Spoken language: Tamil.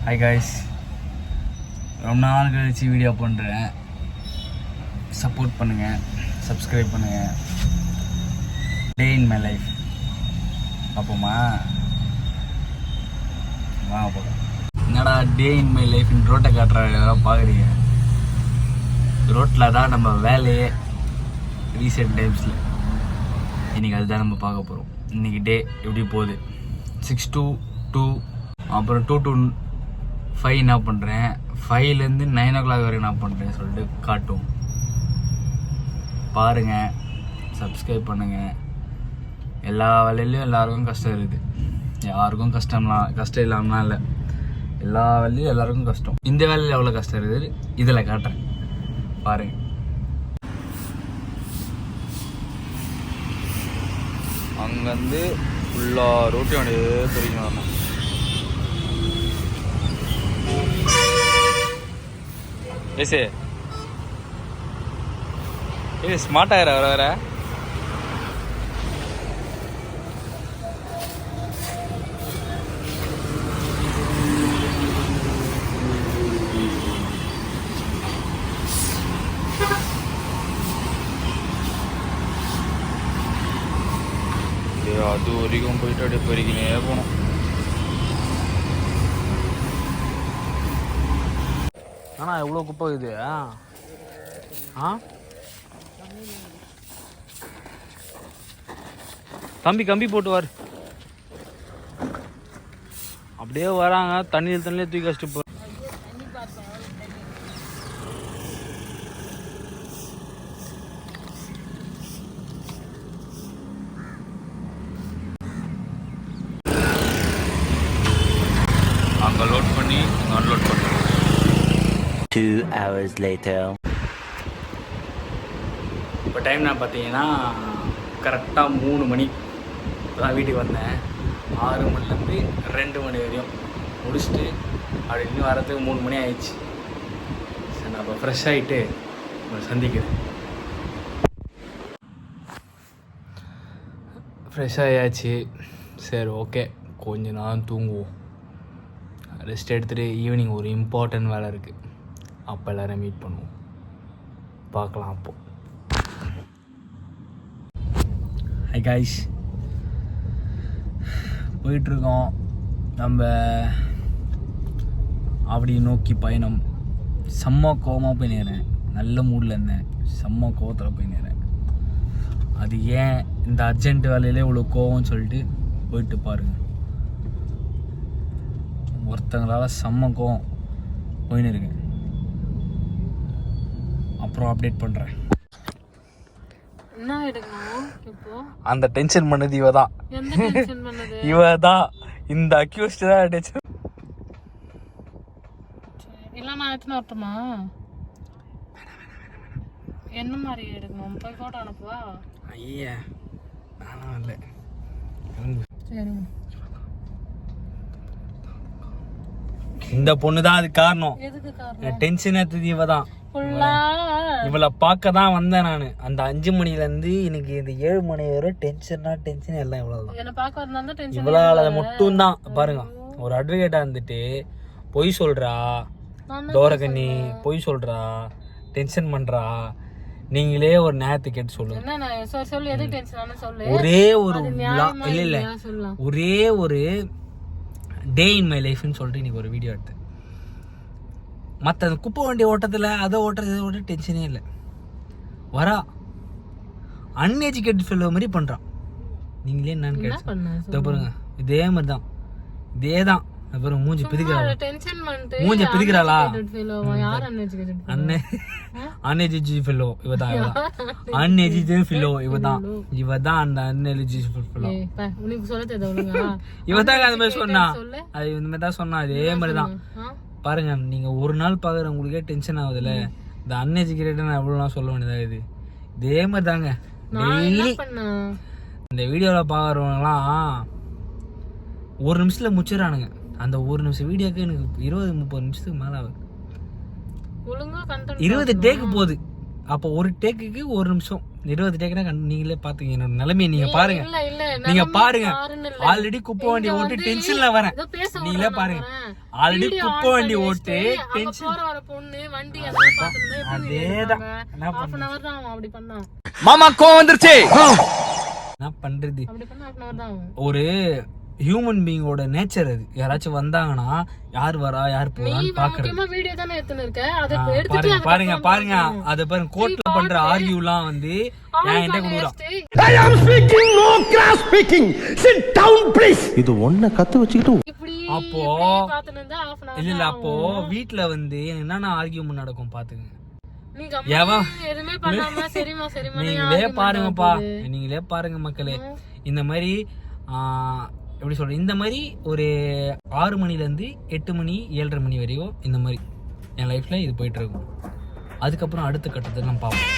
ஹாய் காய்ஸ், ரொம்ப நாள் கழிச்சு வீடியோ பண்ணுறேன். சப்போர்ட் பண்ணுங்கள், சப்ஸ்கிரைப் பண்ணுங்கள். டே இன் மை லைஃப் அப்போமா வாங்க போகிறோம். என்னடா டே இன் மை லைஃப்னு ரோட்டை காட்டுறாங்க பார்க்குறீங்க. ரோட்டில் தான் நம்ம வேலையே ரீசெண்ட் டைம்ஸில். இன்றைக்கி அதுதான் நம்ம பார்க்க போகிறோம். இன்றைக்கி டே எப்படி போகுது. 6 to 2, அப்புறம் 2 to 5 என்ன பண்ணுறேன், 5லேருந்து 9 o'clock வரைக்கும் என்ன பண்ணுறேன் சொல்லிட்டு காட்டும். பாருங்கள், சப்ஸ்கிரைப் பண்ணுங்கள். எல்லா வேலையிலையும் எல்லாருக்கும் கஷ்டம் இருக்குது. யாருக்கும் கஷ்டம் இல்லாமலாம் இல்லை. எல்லா வேலையும் எல்லாருக்கும் கஷ்டம். இந்த வேலையில் எவ்வளோ கஷ்டம் இருக்குது இதில் காட்டுறேன் பாருங்க. அங்கேருந்து ஃபுல்லாக ரோட்டி வண்டி தெரிவிக்கணும். ஏசே இது ஸ்மார்ட் ஆகிற வர வர அது வரைக்கும் போயிட்டு அப்படியே பொறிக்கினே போகணும். ஆனால் எவ்வளோ குப்பை இது. கம்பி போட்டு வார். அப்படியே வராங்க, தண்ணியில் தூக்கி வச்சுட்டு போ. அங்கே லோட் பண்ணி அங்கே அன்லோட் பண்ணுறோம். 2 hours later. இப்போ டைம் நான் பார்த்தீங்கன்னா கரெக்டாக 3 மணி தான் வீட்டுக்கு வந்தேன். 6 மணிலேருந்து 2 மணி வரையும் முடிச்சுட்டு அப்படி இன்னும் வரத்துக்கு 3 மணி ஆயிடுச்சு. சரி, நான் இப்போ ஃப்ரெஷ் ஆகிட்டு உங்களை சந்திக்கிறேன். ஃப்ரெஷ் ஆகியாச்சு. சரி, ஓகே, கொஞ்ச நேரம் தூங்குவோம். ரெஸ்ட் எடுத்துகிட்டு ஈவினிங் ஒரு இம்பார்ட்டன்ட் வேலை இருக்குது. அப்போ எல்லோரும் மீட் பண்ணுவோம். பார்க்கலாம் அப்போது. ஹை காய்ஸ், போயிட்டுருக்கோம் நம்ம அப்படி நோக்கி பயணம். செம்ம கோவமாக போய் நேரேன். நல்ல மூடில் இருந்தேன், செம்ம கோவத்தில் போய் நேரேன். அது ஏன் இந்த அர்ஜென்ட் வேலையிலே இவ்வளோ கோவம்னு சொல்லிட்டு போயிட்டு பாருங்கள். ஒருத்தங்களால் செம்ம கோவம் போயின்னு இருக்கேன். அப்புறம் அப்டேட் பண்ணுறேன். என்ன எடுக்கணும் இப்போ? அந்த டென்ஷன் பண்ணது இவ தான். எந்த டென்ஷன் பண்ணது? இவ தான். இந்த அக்யூஸ்ட் தான் டென்ஷன். இல்ல நான் எத்தனை வரட்டுமா? என்ன மாதிரி எடுக்கணும்? போய் போட்டோ அனுப்புவா? ஐயா நானும் இல்லை. சரி, இந்த பொண்ணு தான் அது காரணம். எதுக்கு காரணம்? டென்ஷன் ஏற்றது இவ தான். ஃபுல்லா இவளை பார்க்க தான் வந்தேன் நான். அந்த 5 மணிலேருந்து எனக்கு இந்த 7 மணி வரை டென்ஷன் எல்லாம் இவ்வளோதான். என்ன பார்க்க வந்தா டென்ஷன். இவ்வளோ மட்டும் தான் பாருங்க. ஒரு அட்வொகேட்டாக இருந்துட்டு பொய் சொல்கிறா, தோரகண்ணி பொய் சொல்கிறா, டென்ஷன் பண்ணுறா. நீங்களே ஒரு நேரத்தை கேட்டு சொல்லுங்க. என்ன சொல்லு, எதுக்கு டென்ஷன் சொல்லு. ஒரே ஒரு இல்லை ஒரே ஒரு டே இன் மை லைஃப்னு சொல்லிட்டு இன்னைக்கு ஒரு வீடியோ எடுத்தேன். மற்ற குப்பை வண்டி ஓட்டத்தில் அதை ஓட்டுறது டென்ஷனே இல்லை. வரா அன்எஜுகேட்டட் ஃபெல்லோ மாதிரி பண்ணுறான். நீங்களே என்னன்னு கேட்டு பாருங்க. இதே மாதிரி தான், இதே தான். அப்புறம் மூஞ்சி பிதிக்கிறாளா, மூஞ்சி பிதிக்கிறாளா. அன்எஜுகேட்டட் ஃபெல்லோ இவ தான். அன்எஜுகேட்டட் ஃபெல்லோ இவ தான். அந்த அன்எஜுகேட்டட் ஃபெல்லோ இவ தான். அது மாதிரி சொன்னா, அது இந்த மாதிரி தான் சொன்னா. அதே மாதிரி தான் பாருங்க. நீங்க ஒரு நாள் பாக்குற உங்களுக்கே டென்ஷன் ஆகுதுல்ல. இந்த அன்எஜுகேட்டட் நான் எவ்வளவு சொல்ல வேண்டியதா இது. இதே மாதிரி தாங்க டெய்லி. இந்த வீடியோவில் பார்க்குறவங்கலாம் 1 நிமிஷத்தில் முடிச்சிடறானுங்க. அந்த 1 நிமிஷம் வீடியோக்கு எனக்கு 20-30 நிமிஷத்துக்கு மேலே ஆகுது. 20 டேக்கு போகுது. அப்போ ஒரு டேக்குக்கு 1 நிமிஷம் 20 டேக்குனா நீங்களே பாத்துங்க என்னோட நிலைமையை நீங்க பாருங்க. இல்ல இல்ல நீங்க நிலைமை பாருங்க பாருன்னு இல்ல. ஆல்ரெடி குப்பை வண்டி ஓட்டு டென்ஷன்ல வரேன். ஏதோ பேச நீங்களே விடுறாங்க பாருங்க பாரேன். ஆல்ரெடி வீடியோ குப்பை ஆன் வண்டி பண்ணி ஓட்டு வச்சுட்டு, அங்க டென்ஷன். போற வர பொண்ணு வண்டி அதெல்லாம் பார்த்துட்டு எப்படி அதேதான். இருக்காங்க? என்ன 1/2 hour தான் ஆகும் அப்படி பண்ணா. மாமா கோவம் வந்துருச்சு. என்ன பண்றது? அப்படி பண்ணா 1/2 hour தான் ஆகும். ஒரு ஹியூமன் பீயிங்கோட நேச்சர் அது. யாராச்சும் வந்தாங்கன்னா யார் வரா யார் நீ போறான்னு பாக்குறது. முக்கியமா வீடியோ தானே எடுத்துன்னு இருக்க. அதை ஆ, எடுத்துட்டு பாருங்க அதுக்கப்புறம் பாருங்க பாருங்க பார்க்கணும். அத பாருங்க கோர்ட்ல பண்ற ஆர்கியூலாம் வந்து என்கிட்ட குடுக்குறான். I am speaking, no cross speaking. Sit down, please. இது ஒன்ன கத்து வச்சுக்கிட்டு இப்படி அப்போ இப்படி பார்த்துன்னு இருந்தா 1/2 hour இல்ல தான் அப்போ ஆகும். வீட்ல வந்து என்னென்ன ஆர்கியூமெண்ட் நடக்கும் பாத்துங்க. நீ கம்முனு எதுவுமே பண்ணாம சரிமா சரிமா நீங்களே பாருங்கப்பா, நீங்களே பாருங்க மக்களே. இந்த மாதிரி எப்படி சொல்றேன், இந்த மாதிரி ஒரு 6 மணில இருந்து 8 மணி 7:30 மணி வரையும் இந்த மாதிரி என் லைஃப்ல இது போயிட்டு இருக்கும். அதுக்கப்புறம் அடுத்த கட்டத்தை நான் பார்ப்போம்.